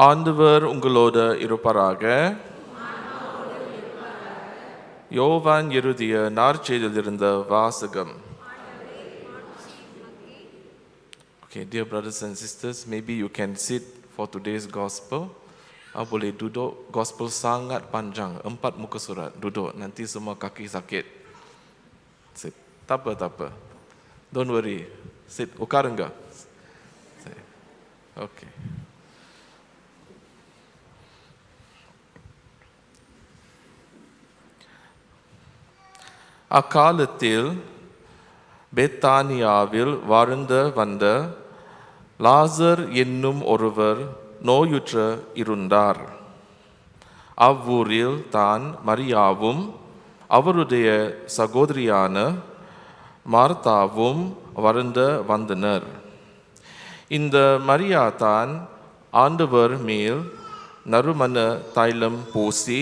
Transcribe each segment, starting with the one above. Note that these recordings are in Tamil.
ஆண்டவர் உங்களோடு இருப்பாராக. யோவான் எழுதிய நற்செய்தியிலிருந்து வாசகம். Okay, dear brothers and sisters, maybe you can sit for today's gospel. Boleh duduk, gospel sangat panjang, 4 muka surat. Duduk, nanti semua kaki sakit. Sit. Tak apa. Don't worry. Sit. Ukar enggak? Okay. அக்காலத்தில் பெத்தானியாவில் வாழ்ந்து வந்த லாசர் என்னும் ஒருவர் நோயுற்று இருந்தார். அவ்வூரில் தான் மரியாவும் அவருடைய சகோதரியான மார்த்தாவும் வாழ்ந்து வந்தனர். இந்த மரியா தான் ஆண்டவர் மேல் நறுமண தைலம் பூசி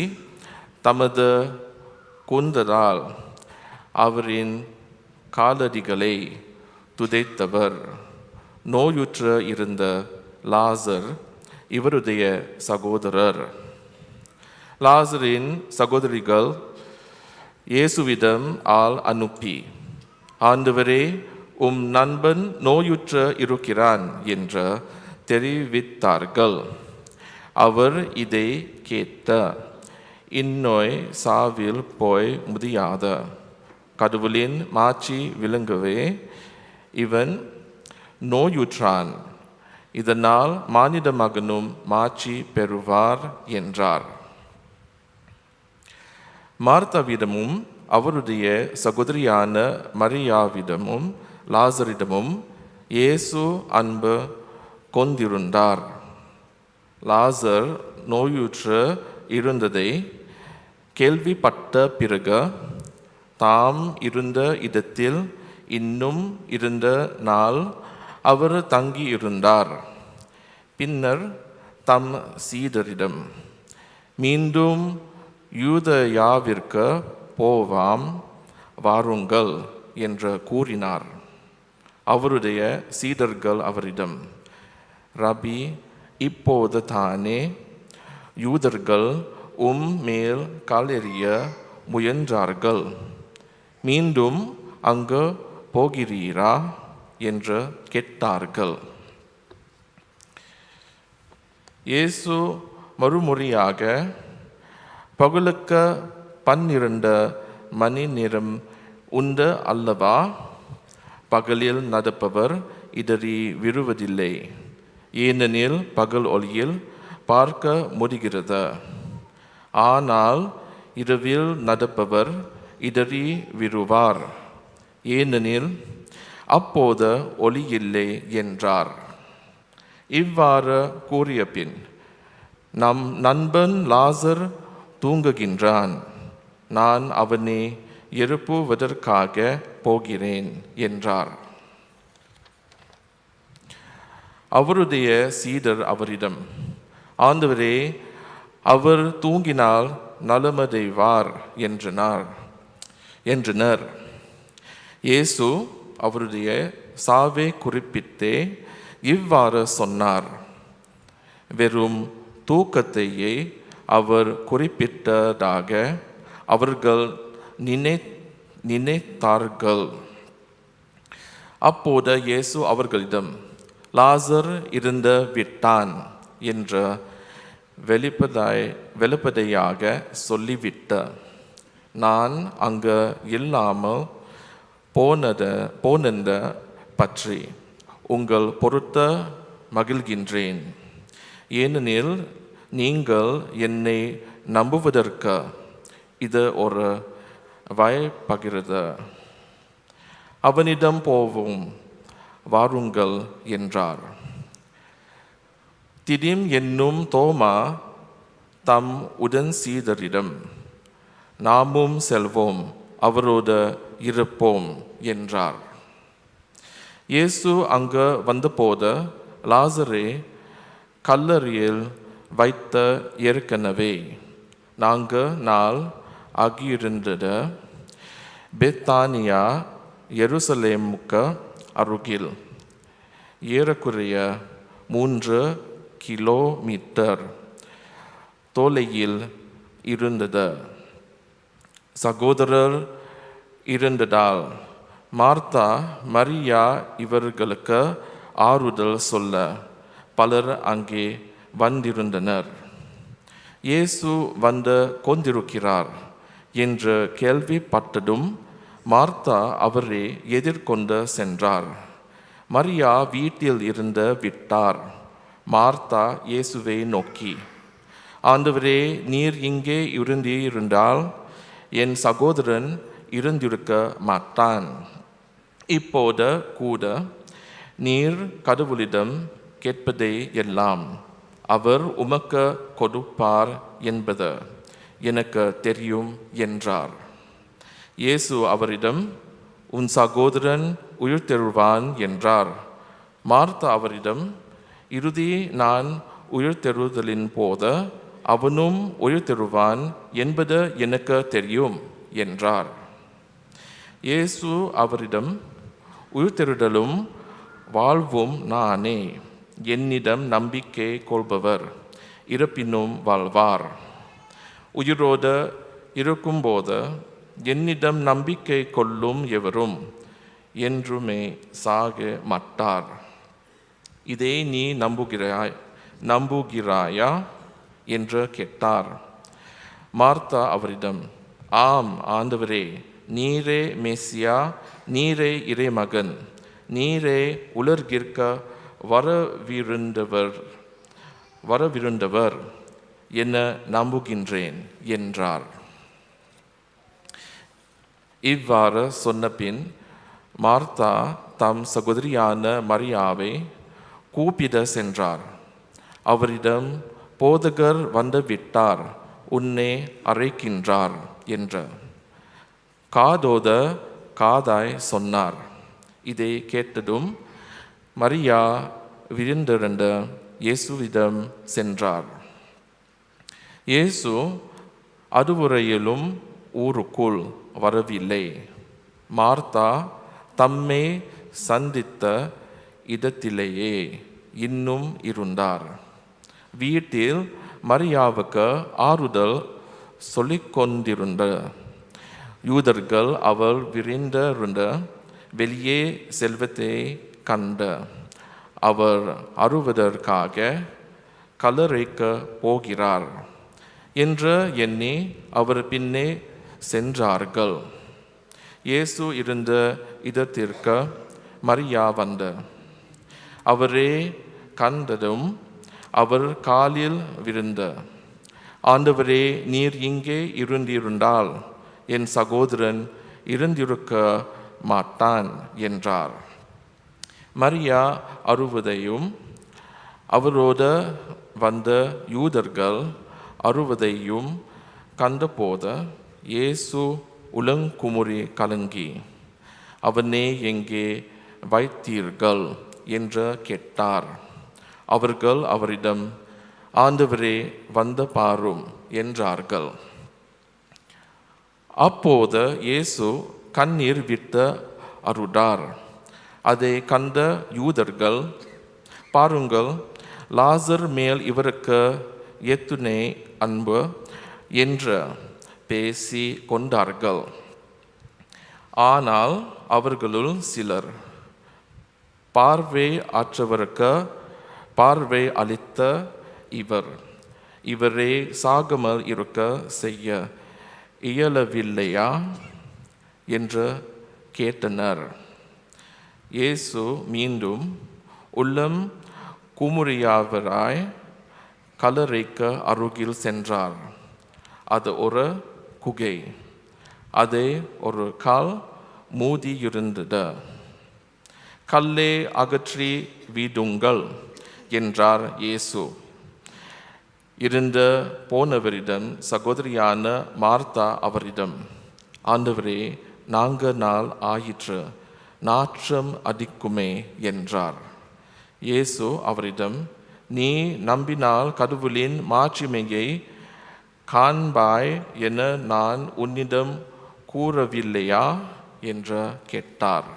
தமது கூந்தலால் அவரின் காலடிகளை துடைத்தவர். நோயுற்று இருந்த லாசர் இவருடைய சகோதரர். லாசரின் சகோதரிகள் இயேசுவிடம் ஆள் அனுப்பி, ஆண்டவரே, நண்பன் நோயுற்று இருக்கிறான் என்று தெரிவித்தார்கள். அவர் இதை கேட்ட, இந்நோய் சாவில் போய் முடியாத, கடவுளின் மாட்சி விளங்கவே இவன் நோயுற்றான், இதனால் மானிட மகனும் மாட்சி பெறுவார் என்றார். மார்த்தாவிடமும் அவருடைய சகோதரியான மரியாவிடமும் லாசரிடமும் இயேசு அன்பு கொண்டிருந்தார். லாசர் நோயுற்று இருந்ததை கேள்விப்பட்ட பிறகு தாம் இருந்த இடத்தில் இன்னும் இருந்த நாள் அவர் தங்கியிருந்தார். பின்னர் தம் சீடரிடம், மீண்டும் யூதேயாவிற்கு போவாம், வாருங்கள் என்று கூறினார். அவருடைய சீடர்கள் அவரிடம், ரபி, இப்போது தானே யூதர்கள் மேல் காலெறிய முயன்றார்கள், மீண்டும் அங்கு போகிறீரா என்று கேட்டார்கள். இயேசு மறுமுறையாக, பகலுக்கு 12 மணி நேரம் உண்டு அல்லவா? பகலில் நடப்பவர் இடறி விழுவதில்லை, ஏனெனில் பகல் ஒளியில் பார்க்க முடிகிறது. ஆனால் இரவில் நடப்பவர் இடறி விழுவார், ஏனெனில் அப்போது ஒளி இல்லை என்றார். இவ்வாறு கூறிய பின், நம் நண்பன் லாசர் தூங்குகின்றான், நான் அவனை எழுப்புவதற்காக போகிறேன் என்றார். அவருடைய சீடர் அவரிடம், ஆண்டவரே, அவர் தூங்கினால் நலமடைவார் என்றனர். இயேசு அவருடைய சாவை குறிப்பிட்டே இவ்வாறு சொன்னார். வெறும் தூக்கத்தையே அவர் குறிப்பிட்டதாக அவர்கள் நினைத்தார்கள். அப்போது இயேசு அவர்களிடம், லாசர் இறந்து விட்டான் என்று வெளிப்படையாக சொல்லிவிட்ட, நான் அங்கு இல்லாமல் போனது பற்றி உங்கள் பொறுத்து மகிழ்கின்றேன், ஏனெனில் நீங்கள் என்னை நம்புவதற்கு இது ஒரு வாய்ப்பாகிறது. அவனிடம் போவோம், வாருங்கள் என்றார். திடிம் என்னும் தோமா தம் உடன் சீடரிடம், நாமும் செல்வோம், அவரோடு இருப்போம் என்றார். இயேசு அங்கு வந்தபோது லாசரை கல்லறையில் வைத்து ஏற்கனவே 4 நாள் ஆகியிருந்தது. பெத்தானியா எருசலேமுக்கு அருகில் ஏறக்குறைய 3 கிலோமீட்டர் தொலையில் இருந்தது. சகோதரர் இருந்ததால் மார்த்தா மரியா இவர்களுக்கு ஆறுதல் சொல்ல பலர் அங்கே வந்திருந்தனர். இயேசு வந்து கொண்டிருக்கிறார் என்று கேள்விப்பட்டதும் மார்த்தா அவரை எதிர்கொண்டு சென்றார். மரியா வீட்டில் இருந்து விட்டார். மார்த்தா இயேசுவை நோக்கி, ஆண்டவரே, நீர் இங்கே இருந்திருந்தால் என் சகோதரன் இருந்திருக்க மாட்டான். இப்போது கூட நீர் கடவுளிடம் கேட்பதை எல்லாம் அவர் உமக்கு கொடுப்பார் என்பது எனக்கு தெரியும் என்றார். இயேசு அவரிடம், உன் சகோதரன் உயிர்த்தெழுவான் என்றார். மார்த்தா அவரிடம், இறுதி நான் உயிர்த்தெழுதலின் போது அவனும் உயிர்த்தெழுவான் என்பது எனக்கு தெரியும் என்றார். இயேசு அவரிடம், உயிர்த்தெழுதலும் வாழ்வும் நானே. என்னிடம் நம்பிக்கை கொள்பவர் இருப்பினும் வாழ்வார். உயிரோடு இருக்கும்போது என்னிடம் நம்பிக்கை கொள்ளும் எவரும் என்றுமே சாக மாட்டார். இதை நீ நம்புகிறாயா என்று கேட்டார். மார்த்தா அவரிடம், ஆம் ஆண்டவரே, நீரே மேசியா, நீரே இறைமகன், நீரே உலகிற்கு வரவிருந்தவர் என நம்புகின்றேன் என்றார். இவ்வாறு சொன்னபின் மார்த்தா தம் சகோதரியான மரியாவை கூப்பிட சென்றார். அவரிடம், போதகர் வந்துவிட்டார், உன்னை அழைக்கின்றார் என்று காதோத காதாய் சொன்னார். இதை கேட்டதும் மரியா விழுந்திருந்த இயேசுவிடம் சென்றார். இயேசு அதுவரையிலும் ஊருக்குள் வரவில்லை. மார்த்தா தம்மை சந்தித்த இடத்திலேயே இன்னும் இருந்தார். வீட்டில் மரியாவுக்கு ஆறுதல் சொல்லிக்கொண்டிருந்த யூதர்கள் அவள் விரிந்திருந்த வெளியே செல்வத்தை கண்ட அவர் அறுவதற்காக கல்லறைக்கு போகிறார் என்று எண்ணி அவர் பின்னே சென்றார்கள். இயேசு இருந்த இடத்திற்கு மரியா வந்த அவரே கண்டதும் அவர் காலில் விழுந்த, ஆண்டவரே, நீர் இங்கே இருந்திருந்தால் என் சகோதரன் இருந்திருக்க மாட்டான் என்றார். மரியா அறுவதையும் அவரோடு வந்த யூதர்கள் அறுவதையும் கண்டபோது இயேசு உளங்குமுறி கலங்கி, அவனை எங்கே வைத்தீர்கள் என்று கேட்டார். அவர்கள் அவரிடம், ஆண்டவரே, வந்து பாரும் என்றார்கள். அப்போது இயேசு கண்ணீர் விட்டு அழுதார். அதை கண்ட யூதர்கள், பாருங்கள், லாசர் மேல் இவருக்கு எத்துணை அன்பு என்று பேசி கொண்டார்கள். ஆனால் அவர்களுள் சிலர், பார்வை அற்றவருக்கு பார்வை அளித்த இவரே சாகாமல் இருக்க செய்ய இயலவில்லையா என்று கேட்டனர். இயேசு மீண்டும் உள்ளம் குமுறியவராய் கல்லறைக்கு அருகில் சென்றார். அது ஒரு குகை. அதை ஒரு கால் மூடியிருந்தது. கல்லை அகற்றி விடுங்கள் என்றார் இயேசு. இருந்து போனவரிடம் சகோதரியான மார்த்தா அவரிடம், ஆண்டவரே, 4 நாள் ஆயிற்று, நாற்றம் அடிக்குமே என்றார். இயேசு அவரிடம், நீ நம்பினால் கடவுளின் மாட்சிமையை காண்பாய் என நான் உன்னிடம் கூறவில்லையா என்று கேட்டார்.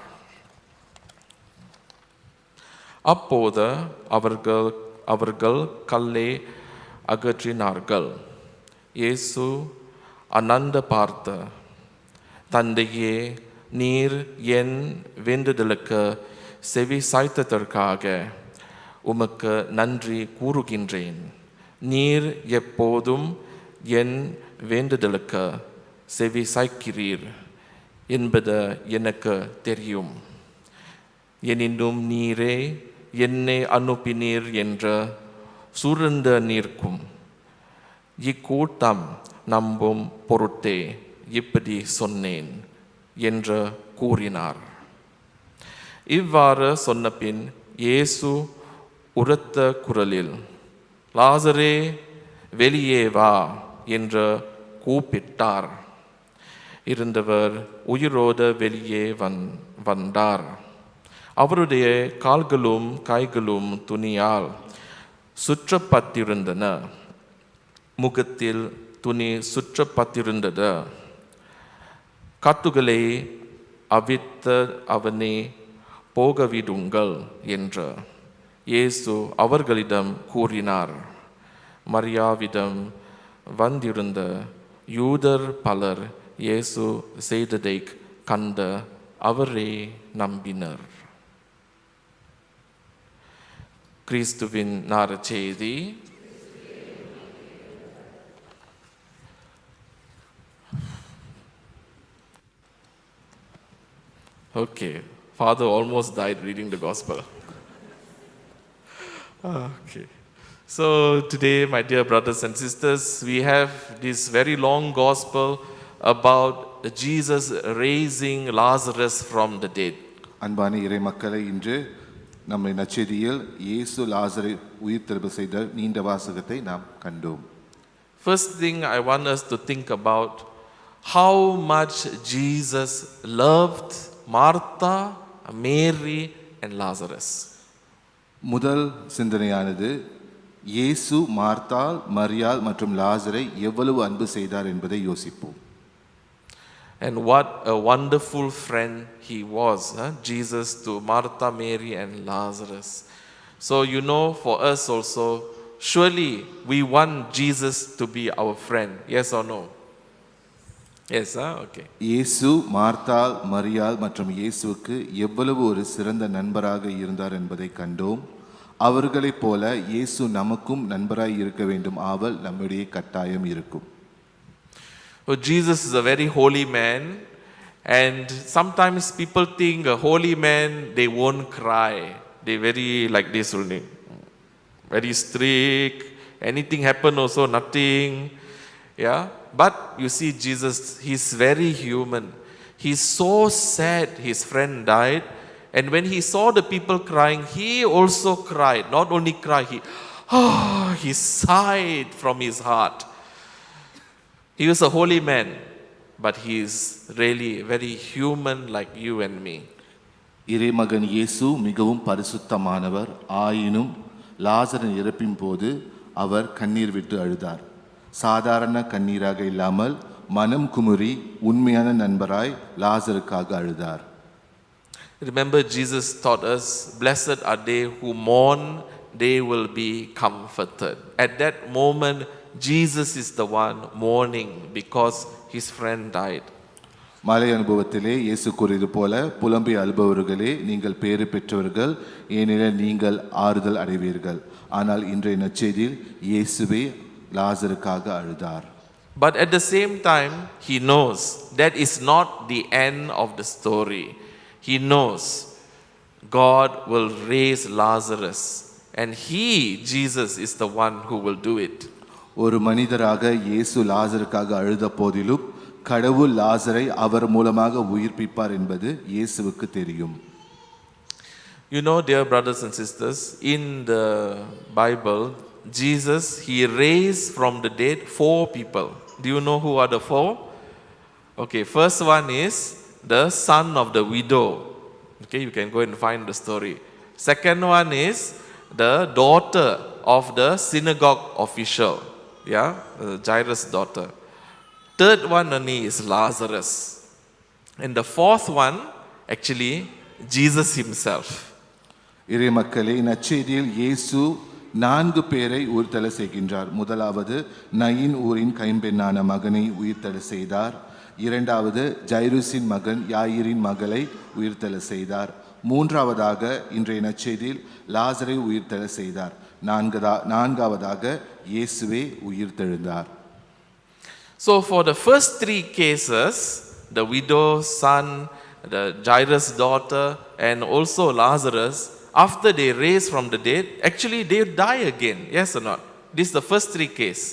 அப்போது அவர்கள் கல்லை அகற்றினார்கள். இயேசு அனந்த பார்த்த, தந்தையே, நீர் என் வேண்டுதலுக்கு செவி சாய்த்ததற்காக உமக்கு நன்றி கூறுகின்றேன். நீர் எப்போதும் என் வேண்டுதலுக்கு செவி சாய்க்கிறீர் என்பது எனக்கு தெரியும். எனினும் நீரே என்னை அனுப்பினீர் என்று சூழ்ந்து நிற்கும் இக்கூட்டம் நம்பும் பொருட்டே இப்படி சொன்னேன் என்று கூறினார். இவ்வாறு சொன்னபின் இயேசு உரத்த குரலில், லாசரே, வெளியே வா என்று கூப்பிட்டார். இருந்தவர் உயிரோடு வெளியே வந்தார். அவருடைய கால்களும் கைகளும் துணியால் சுற்றப்பட்டிருந்தன. முகத்தில் துணி சுற்றப்பட்டிருந்தது. கட்டுகளை அவிழ்த்து அவனை போகவிடுங்கள் என்று இயேசு அவர்களிடம் கூறினார். மரியாவிடம் வந்திருந்த யூதர் பலர் இயேசு செய்ததை கண்டு அவரை நம்பினர். கிறிஸ்துவின் நற்செய்தி. Okay, Father almost died reading the gospel. Okay. So today, my dear brothers and sisters, we have this very long gospel about Jesus raising Lazarus from the dead. அன்பான இறை மக்களை, இன்று நம்ம நற்செய்தியில் இயேசு லாசரை உயிர்த்தெழும்ப செய்த நீண்ட வாசகத்தை நாம் கண்டோம். First thing I want us to think about how much Jesus loved Martha, Mary and Lazarus. முதல் சிந்தனையானது இயேசு மார்த்தாள், மரியாள் மற்றும் லாசரை எவ்வளவு அன்பு செய்தார் என்பதை யோசிப்போம். And what a wonderful friend he was, Jesus to Martha, Mary and Lazarus. So for us also, surely we want Jesus to be our friend. Yes or no? Yes, okay. இயேசு மார்த்தாள், மரியாள் மற்றும் இயேசுவுக்கு எவ்வளவு ஒரு சிறந்த நண்பராக இருந்தார் என்பதை கண்டோம். அவர்களைப் போல இயேசு நமக்கும் நண்பராய் இருக்க வேண்டும் ஆவல் நம்முடைய கட்டாயம் இருக்கும். Jesus is a very holy man, and sometimes people think a holy man, they won't cry. They very like this only, very strict. Anything happen also nothing. Yeah, but you see Jesus, he's very human. He's so sad his friend died, and when he saw the people crying, he also cried. Not only cried, he sighed from his heart. He was a holy man, but he is really very human like you and me. இறைமகன் இயேசு மிகவும் பரிசுத்தமானவர். ஆயினும் லாசரின் இறப்பின் போது அவர் கண்ணீர் விட்டு அழுதார். சாதாரண கண்ணீராக இல்லாமல் மனம் குமுறி உண்மையான நண்பராய் லாசருக்காக அழுதார். Remember, Jesus taught us, blessed are they who mourn, they will be comforted. At that moment, Jesus is the one mourning because his friend died. மலை அனுபவத்திலே இயேசு கூறியது போல, புலம்பி அழுபவர்களே, நீங்கள் பேறு பெற்றவர்கள், ஏனெனில் நீங்கள் ஆறுதல் அடைவீர்கள். ஆனால் இன்றைய நற்செய்தியில் இயேசுவே லாசருக்காக அழுதார். But at the same time, he knows that is not the end of the story. He knows God will raise Lazarus, and Jesus is the one who will do it. ஒரு மனிதராக இயேசு லாசருக்காக அழுத போதிலும் கடவுள் லாசரை அவர் மூலமாக உயிர்ப்பிப்பார் என்பது இயேசுவுக்கு தெரியும். Dear brothers and sisters, in the Bible, Jesus, he raised from the dead 4 people. Do you know who are the 4? Okay, first one is the son of the widow. Okay, you can go and find the story. Second one is the daughter of the synagogue official. Yeah, Jairus' daughter. Third one only is Lazarus. And the fourth one, actually, Jesus himself. இறைமக்களே, நற்செய்தியில் இயேசு 4 பேரை உயிர்த்தெழ செய்கின்றார். முதலாவது நயின் ஊரின் கைம்பெண்ணான மகனை உயிர்த்தெழ செய்தார். இரண்டாவது ஜைருசின் மகன் யாயிரின் மகளை உயிர்த்தெழ செய்தார். மூன்றாவதாக இன்றைய நற்செய்தியில் லாசரை உயிர்த்தெழ செய்தார். நான்காவதாக இயேசுவே உயிர்த்தெழுந்தார். So for the first 3 cases, the widow's son, the Jairus' daughter, and also Lazarus, after they raise from the dead, actually they die again. Yes or not? This is the first 3 cases.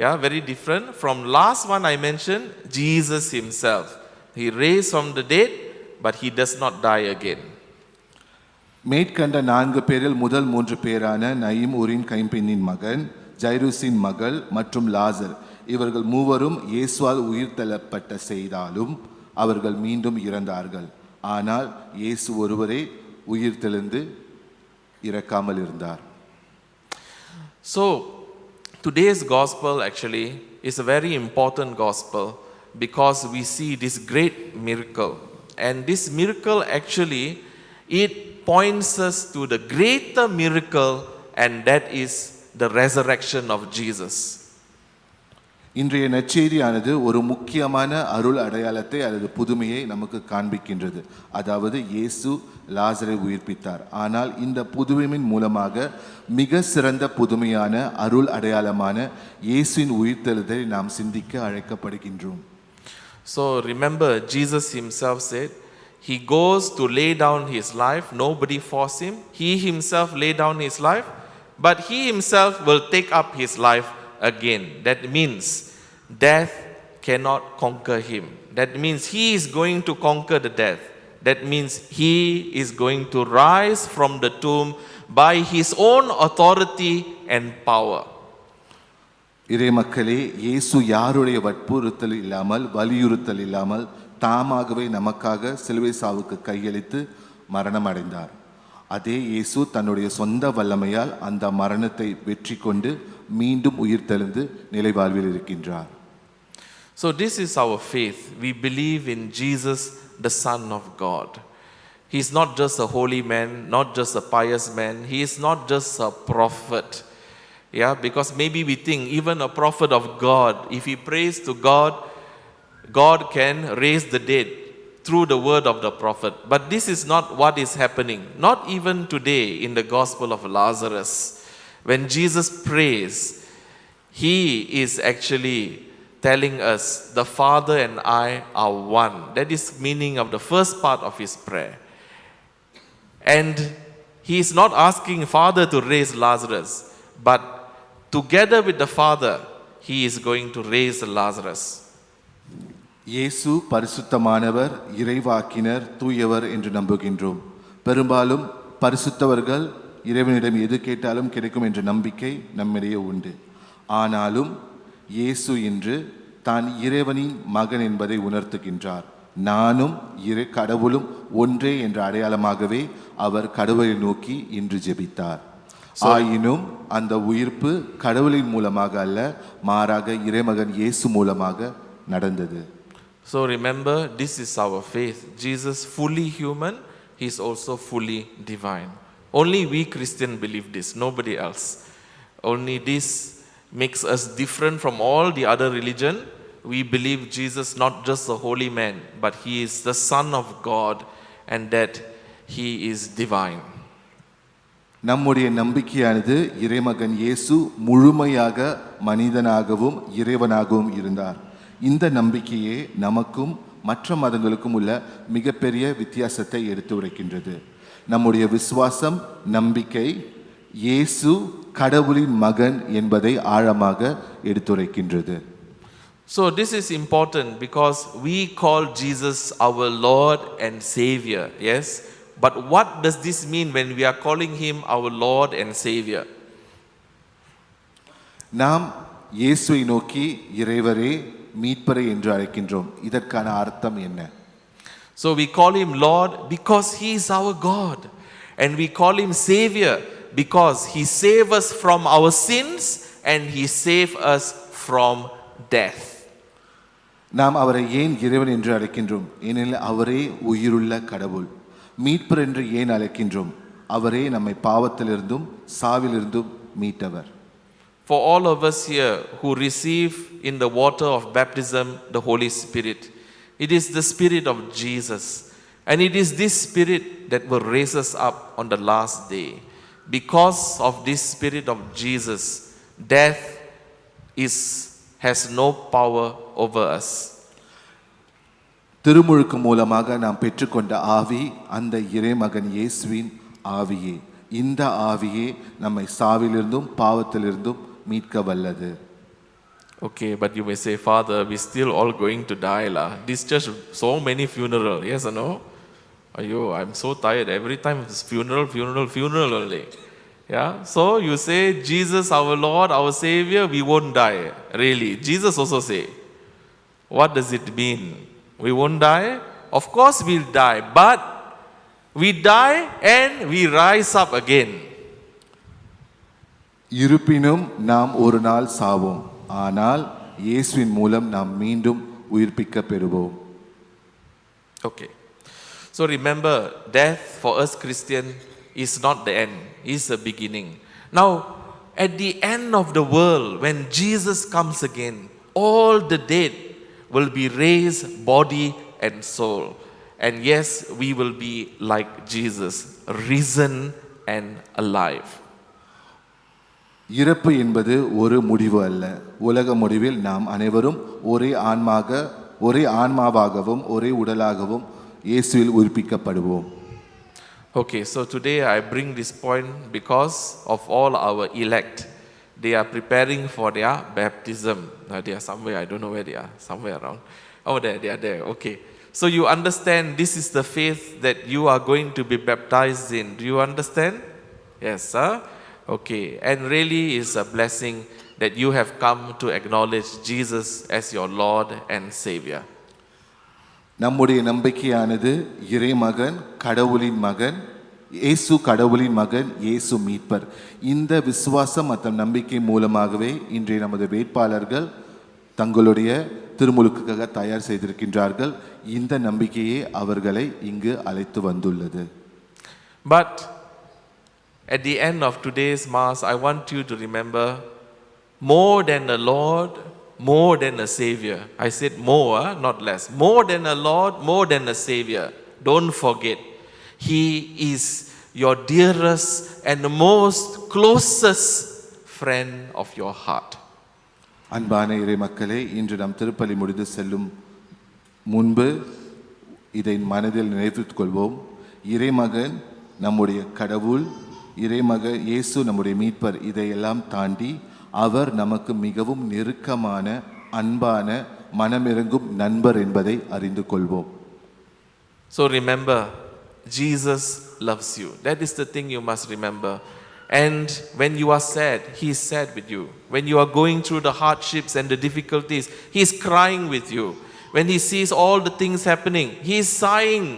Yeah, very different. From last one I mentioned, Jesus himself. He raised from the dead, but he does not die again. மேற்கண்ட 4 பேரில் முதல் 3 பேரான நயீம் ஊரின் கைம்பெண்ணின் மகன், ஜைருசின் மகள் மற்றும் லாசர், இவர்கள் மூவரும் இயேசுவால் உயிர்த்தெழப்பட்ட செய்தாலும் அவர்கள் மீண்டும் இறந்தார்கள். ஆனால் இயேசு ஒருவரே உயிர்த்தெழுந்து இறக்காமல் இருந்தார். So today's gospel actually is a very important gospel because we see this great miracle, and this miracle actually it points us to the greater miracle, and that is the resurrection of Jesus. இன்றைய நற்செய்தியானது ஒரு முக்கியமான அருள் அடையாளத்தை அல்லது புதுமையை நமக்கு காண்பிக்கின்றது. அதாவது இயேசு லாசரை உயிர்ப்பித்தார். ஆனால் இந்த புதுமையின் மூலமாக மிக சிறந்த புதுமையான அருள் அடையாளமான இயேசுவின் உயிர்த்தெழுதலை நாம் சிந்திக்க அழைக்கப்படுகின்றோம். So remember, Jesus himself said, he goes to lay down his life, nobody forced him. He himself laid down his life, but he himself will take up his life again. That means death cannot conquer him. That means he is going to conquer the death. That means he is going to rise from the tomb by his own authority and power. இறை மக்களே, இயேசு யாருடைய வற்புறுத்தல் இல்லாமல் வலியுறுத்தல் இல்லாமல் தாமாகவே நமக்காக சிலுவை சாவுக்கு கையளித்து மரணம் அடைந்தார். அதே இயேசு தன்னுடைய சொந்த வல்லமையால் அந்த மரணத்தை வெற்றி கொண்டு மீண்டும் உயிர்த்தெழுந்து நிலைவாழ்வில் இருக்கின்றார். So this is our faith. We believe in Jesus, the Son of God. He is not just a holy man, not just a pious man. He is not just a prophet. Yeah, because maybe we think even a prophet of God, if he prays to God, God can raise the dead through the word of the prophet. But this is not what is happening. Not even today in the Gospel of Lazarus. When Jesus prays, he is actually telling us, the Father and I are one. That is meaning of the first part of his prayer. And he is not asking Father to raise Lazarus, but together with the Father, he is going to raise Lazarus. இயேசு பரிசுத்தமானவர், இறைவாக்கினர், தூயவர் என்று நம்புகின்றோம். பெரும்பாலும் பரிசுத்தவர்கள் இறைவனிடம் எது கேட்டாலும் கிடைக்கும் என்ற நம்பிக்கை நம்மிடையே உண்டு. ஆனாலும் இயேசு இன்று தான் இறைவனின் மகன் என்பதை உணர்த்துகின்றார். நானும் கடவுளும் ஒன்றே என்ற அடையாளமாகவே அவர் கடவுளை நோக்கி இன்று ஜெபித்தார். ஆயினும் அந்த உயிர்ப்பு கடவுளின் மூலமாக அல்ல, மாறாக இறைமகன் இயேசு மூலமாக நடந்தது. So remember, this is our faith. Jesus fully human, he is also fully divine. Only we Christians believe this, nobody else. Only this makes us different from all the other religion. We believe Jesus not just a holy man, but he is the Son of God, and that he is divine. நம்முடைய நம்பிக்கையானது இறைமகன் இயேசு முழுமையாக மனிதனாகவும் இறைவனாகவும் இருந்தார். இந்த நம்பிக்கையே நமக்கும் மற்ற மதங்களுக்கும் உள்ள மிகப்பெரிய வித்தியாசத்தை எடுத்து உரைக்கின்றது. நம்முடைய விசுவாசம், நம்பிக்கை இயேசு கடவுளின் மகன் என்பதை ஆழமாக எடுத்துரைக்கின்றது. So this is important because we call Jesus our Lord and Savior, yes? But what does this mean when we are calling him our Lord and Savior? நாம் இயேசுவை நோக்கி இறைவரே, மீட்பரே என்று அழைக்கின்றோம். இதற்கான அர்த்தம் என்ன? So we call him Lord because he is our God, and we call him Savior because he saved us from our sins and he saved us from death. நாம் அவரை ஏன் இறைவன் என்று அழைக்கின்றோம்? ஏனெனில் அவரே உயிருள்ள கடவுள். மீட்பர் என்று ஏன் அழைக்கின்றோம்? அவரே நம்மை பாவத்திலிருந்தும் சாவிலிருந்தும் மீட்டவர். For all of us here who receive in the water of baptism the Holy Spirit, it is the Spirit of Jesus. And it is this Spirit that will raise us up on the last day. Because of this Spirit of Jesus, death has no power over us. திருமுழுக்கு மூலமாக நாம் பெற்றுக்கொண்ட ஆவி அந்த இறைமகன் இயேசுவின் ஆவியே. இந்த ஆவியே நம்மை சாவிலிருந்தும் பாவத்திலிருந்தும் மீட்க வல்லது. Okay, but you may say, Father, we still all going to die lah. This church, so many funeral, yes or no? Ayo, I'm so tired. Every time it's funeral only. Yeah, so you say, Jesus, our Lord, our Savior, we won't die. Really, Jesus also say. What does it mean? We won't die? Of course we'll die, but we die and we rise up again. இருப்பினும் நாம் ஒரு நாள் சாவோம், ஆனால் இயேசுவின் மூலம் நாம் மீண்டும் உயிர்ப்பிக்க பெறுவோம். Okay. So remember, death for us Christian is not the end, is the beginning. Now, at the end of the world, when Jesus comes again, all the dead will be raised body and soul. And yes, we will be like Jesus, risen and alive. இறப்பு என்பது ஒரு முடிவு அல்ல. உலக முடிவில் நாம் அனைவரும் ஒரே ஆன்மாவாகவும் ஒரே உடலாகவும் இயேசுவில் உயிர்ப்பிக்கப்படுவோம். Okay, so today I bring this point because of all our elect. They are preparing for their baptism. They are somewhere, I don't know where they are, somewhere around. Oh, they are there, okay. So you understand this is the faith that you are going to be baptized in. Do you understand? Yes, sir? Okay, and really is a blessing that you have come to acknowledge Jesus as your Lord and Savior. நம்முடைய நம்பிக்கையானது இறைமகன், கடவுளின் மகன், இயேசு கடவுளின் மகன், இயேசு மீட்பர். இந்த விசுவாசம் மற்றும் நம்பிக்கை மூலமாகவே இன்றைய நமது வேட்பாளர்கள் தங்களுடைய திருமுழுக்குக்காக தயார் செய்திருக்கின்றார்கள். இந்த நம்பிக்கையே அவர்களை இங்கு அழைத்து வந்துள்ளது. But at the end of today's Mass, I want you to remember, more than a Lord, more than a Savior. I said more, not less. More than a Lord, more than a Savior. Don't forget, He is your dearest and most closest friend of your heart. அன்பான இறை மக்களே, இன்று நாம் திருப்பலி முடிந்து செல்லும் முன்பு இதை மனதில் நினைத்துக் கொள்வோம். இறைமகன் நம்முடைய கடவுள், இறைமகன் இயேசு நம்முடைய மீட்பர். இதையெல்லாம் தாண்டி அவர் நமக்கு மிகவும் நெருக்கமான அன்பான மனமிரங்கும் நண்பர் என்பதை அறிந்து கொள்வோம். So remember, Jesus loves you. That is the thing you must remember. And when you are sad, He is sad with you. When you are going through the hardships and the difficulties, He is crying with you. When He sees all the things happening, He is sighing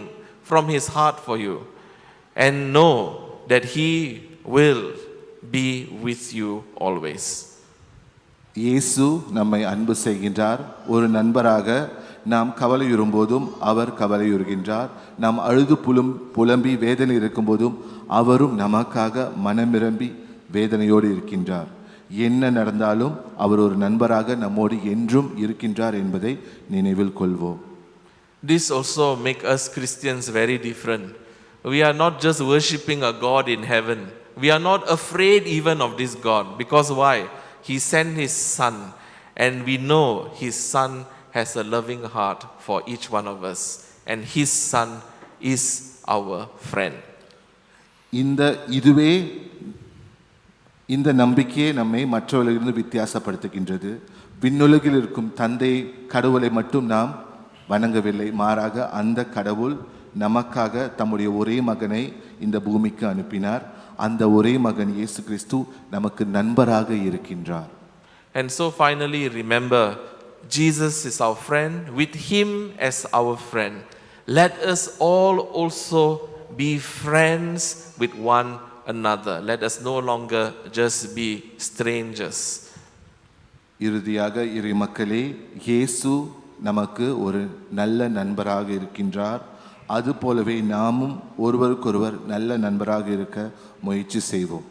from His heart for you. And know that He will be with you always. இயேசு நம்மை அன்பு செய்கின்றார். ஒரு நண்பராக நாம் கவலையுறும்போதும் அவர் கவலையுறுகின்றார். நாம் அழுது புலம்பி வேதனை இருக்கும்போதும் அவரும் நமக்காக மனமிரம்பி வேதனையோடு இருக்கின்றார். என்ன நடந்தாலும் அவர் ஒரு நண்பராக நம்மோடு என்றும் இருக்கின்றார் என்பதை நினைவில் கொள்வோம். This also makes us Christians very different. We are not just worshipping a God in heaven. We are not afraid even of this God. Because why? He sent His Son, and we know His Son has a loving heart for each one of us, and His Son is our friend. இந்த நம்பிக்கையே நம்மை மற்றவர்களிலிருந்து வித்தியாசப்படுத்துகின்றது. விண்ணுலகில் இருக்கும் தந்தை கடவுளை மட்டும் நாம் வணங்கவில்லை, மாறாக அந்த கடவுள் நமக்காக தம்முடைய ஒரே மகனை இந்த பூமிக்கு அனுப்பினார். அந்த ஒரே மகன் இயேசு கிறிஸ்து நமக்கு நண்பராக இருக்கின்றார். And so finally remember, Jesus is our friend, with Him as our friend. Let us all also be friends with one another. Let us no longer just be strangers. இறுதியாக இறை மக்களே, இயேசு நமக்கு ஒரு நல்ல நண்பராக இருக்கின்றார். அதுபோலவே நாமும் ஒருவருக்கொருவர் நல்ல நண்பராக இருக்க முயற்சி செய்வோம்.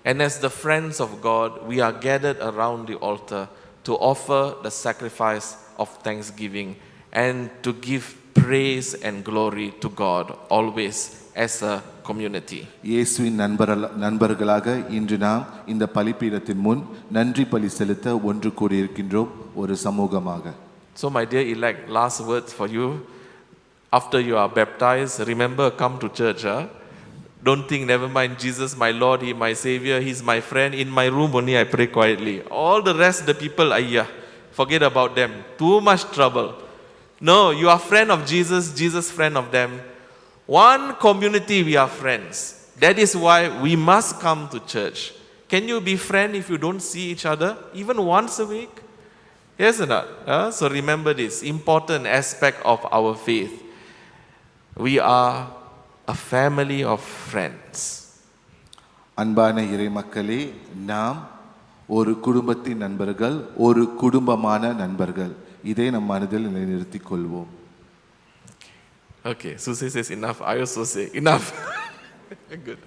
And as the friends of God, we are gathered around the altar to offer the sacrifice of thanksgiving and to give praise and glory to God always as a community. இயேசுவின் நண்பர்களாக இன்று நாம் இந்த பலிபீடத்தின் முன் நன்றி பலி செலுத்த ஒன்று கூடியிருக்கின்றோம் ஒரு சமூகமாக. So my dear elect, last words for you. After you are baptized, remember, come to church. Don't think, never mind, Jesus, my Lord, He my Savior, He's my friend. In my room only I pray quietly. All the rest, the people, forget about them. Too much trouble. No, you are friend of Jesus, Jesus friend of them. One community, we are friends. That is why we must come to church. Can you be friend if you don't see each other, even once a week? Yes or not? So remember this important aspect of our faith. We are a family of friends. அன்பான இறைமக்களே, நாம் ஒரு குடும்பத்தின் நண்பர்கள், ஒரு குடும்பமான நண்பர்கள். இதை நம் மனதில் நிலைநிறுத்திக் கொள்வோம். Okay, Susie says enough. I also say enough. Good.